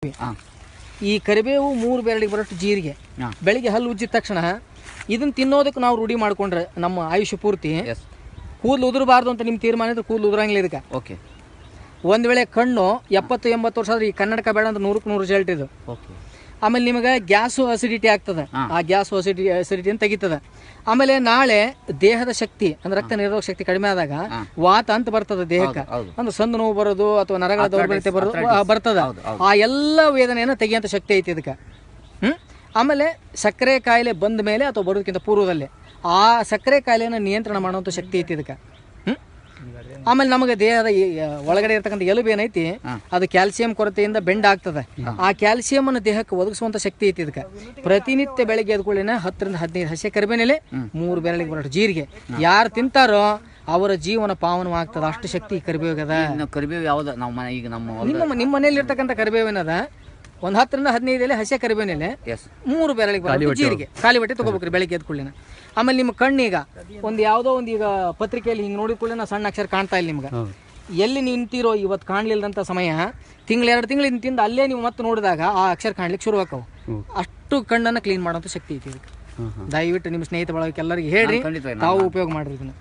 ಈ ಕರಿಬೇವು 3 ಬೆರಳಿಗೆ ಬರೋಷ್ಟು ಜೀರಿಗೆ ಬೆಳಿಗ್ಗೆ ಹಲ್ಲು ಉಜ್ಜಿದ ತಕ್ಷಣ ಇದನ್ನ ತಿನ್ನೋದಕ್ಕೆ ನಾವು ರೂಢಿ ಮಾಡ್ಕೊಂಡ್ರೆ ನಮ್ಮ ಆಯುಷ್ಯ ಪೂರ್ತಿ ಕೂದಲು ಉದುರಬಾರ್ದು ಅಂತ ನಿಮ್ಮ ತೀರ್ಮಾನ ಇದ್ರೆ ಕೂದಲು ಉದುರಂಗಿಲ್ಲ ಇದಕ್ಕೆ. ಓಕೆ. ಒಂದು ವೇಳೆ ಕಣ್ಣು 70-80 ವರ್ಷ ಆದ್ರೆ ಈ ಕನ್ನಡಕ ಬೇಡ ಅಂತ 100ಕ್ಕೆ 100 ರಿಸಲ್ಟ್ ಇದು. ಆಮೇಲೆ ನಿಮಗೆ ಗ್ಯಾಸು ಅಸಿಡಿಟಿ ಆಗ್ತದೆ, ಆ ಗ್ಯಾಸು ಅಸಿಡಿಟಿಯನ್ನು ತೆಗಿತದೆ. ಆಮೇಲೆ ನಾಳೆ ದೇಹದ ಶಕ್ತಿ ಅಂದ್ರೆ ರಕ್ತ ನಿರೋಧಕ ಶಕ್ತಿ ಕಡಿಮೆ ಆದಾಗ ವಾತ ಅಂತ ಬರ್ತದೆ ದೇಹಕ್ಕೆ, ಅಂದ್ರೆ ಸಂದು ನೋವು ಬರೋದು ಅಥವಾ ನರಗಳ ದೌರ್ಬಲ್ಯತೆ ಬರ್ತದ. ಆ ಎಲ್ಲ ವೇದನೆಯನ್ನು ತೆಗಿಯಂತ ಶಕ್ತಿ ಐತಿ ಇದಕ್ಕೆ. ಆಮೇಲೆ ಸಕ್ಕರೆ ಕಾಯಿಲೆ ಬಂದ ಮೇಲೆ ಅಥವಾ ಬರೋದಕ್ಕಿಂತ ಪೂರ್ವದಲ್ಲಿ ಆ ಸಕ್ಕರೆ ಕಾಯಿಲೆಯನ್ನು ನಿಯಂತ್ರಣ ಮಾಡುವಂಥ ಶಕ್ತಿ ಐತಿ ಇದಕ್ಕೆ. ಆಮೇಲೆ ನಮಗೆ ದೇಹದ ಒಳಗಡೆ ಇರ್ತಕ್ಕಂಥ ಎಲುಬು ಏನೈತಿ ಅದು ಕ್ಯಾಲ್ಸಿಯಂ ಕೊರತೆಯಿಂದ ಬೆಂಡ್ ಆಗ್ತದೆ. ಆ ಕ್ಯಾಲ್ಸಿಯಂ ಅನ್ನು ದೇಹಕ್ಕೆ ಒದಗಿಸುವಂತ ಶಕ್ತಿ ಐತಿ ಇದಕ್ಕೆ. ಪ್ರತಿನಿತ್ಯ ಬೆಳಗ್ಗೆ ಎದ್ಕೊಳ್ಳಿನ 10-15 ಹಸಿ ಕರಿಬೇನೆಲೆ 3 ಬೆರಳಿಗೆ ಬರೋಷ್ಟು ಜೀರಿಗೆ ಯಾರು ತಿಂತಾರೋ ಅವರ ಜೀವನ ಪಾವನವಾಗ್ತದೆ. ಅಷ್ಟು ಶಕ್ತಿ ಕರಿಬೇವದ. ಕರಿಬೇವು ಯಾವ್ದು ಈಗ ನಿಮ್ಮ ಮನೆಯಲ್ಲಿ ಇರ್ತಕ್ಕಂಥ ಕರಿಬೇವಿನದ ಒಂದು 10-15 ಎಲೆ ಹಸಿ ಕರಿಬೇನೆಲೆ 3 ಬೆರಳಿಗೆ ಬರೋಷ್ಟು ಜೀರಿಗೆ ಖಾಲಿ ಹೊಟ್ಟೆ ತಗೋಬೇಕ್ರಿ ಬೆಳಗ್ಗೆ ಎದ್ಕೊಳ್ಳಿನ. ಆಮೇಲೆ ನಿಮ್ಮ ಕಣ್ಣೀಗ ಒಂದು ಯಾವುದೋ ಒಂದು ಈಗ ಪತ್ರಿಕೆಯಲ್ಲಿ ಹಿಂಗೆ ನೋಡಿದ ಕೂಡಲೇ ಸಣ್ಣ ಅಕ್ಷರ ಕಾಣ್ತಾ ಇಲ್ಲ ನಿಮ್ಗೆ. ಎಲ್ಲಿ ನಿಂತಿರೋ ಇವತ್ತು ಕಾಣಲಿಲ್ಲದಂಥ ಸಮಯ 2 ತಿಂಗಳು ನಿಂತಿಂದ ಅಲ್ಲೇ ನೀವು ಮತ್ತೆ ನೋಡಿದಾಗ ಆ ಅಕ್ಷರ ಕಾಣ್ಲಿಕ್ಕೆ ಶುರು ಆಕವು. ಅಷ್ಟು ಕಣ್ಣನ್ನು ಕ್ಲೀನ್ ಮಾಡೋಂಥ ಶಕ್ತಿ ಐತಿ ಇದಕ್ಕೆ. ದಯವಿಟ್ಟು ನಿಮ್ಮ ಸ್ನೇಹಿತ ಬಳಗಕ್ಕೆ ಎಲ್ಲರಿಗೆ ಹೇಳ್ರಿ, ತಾವು ಉಪಯೋಗ ಮಾಡ್ರಿ ಇದನ್ನ.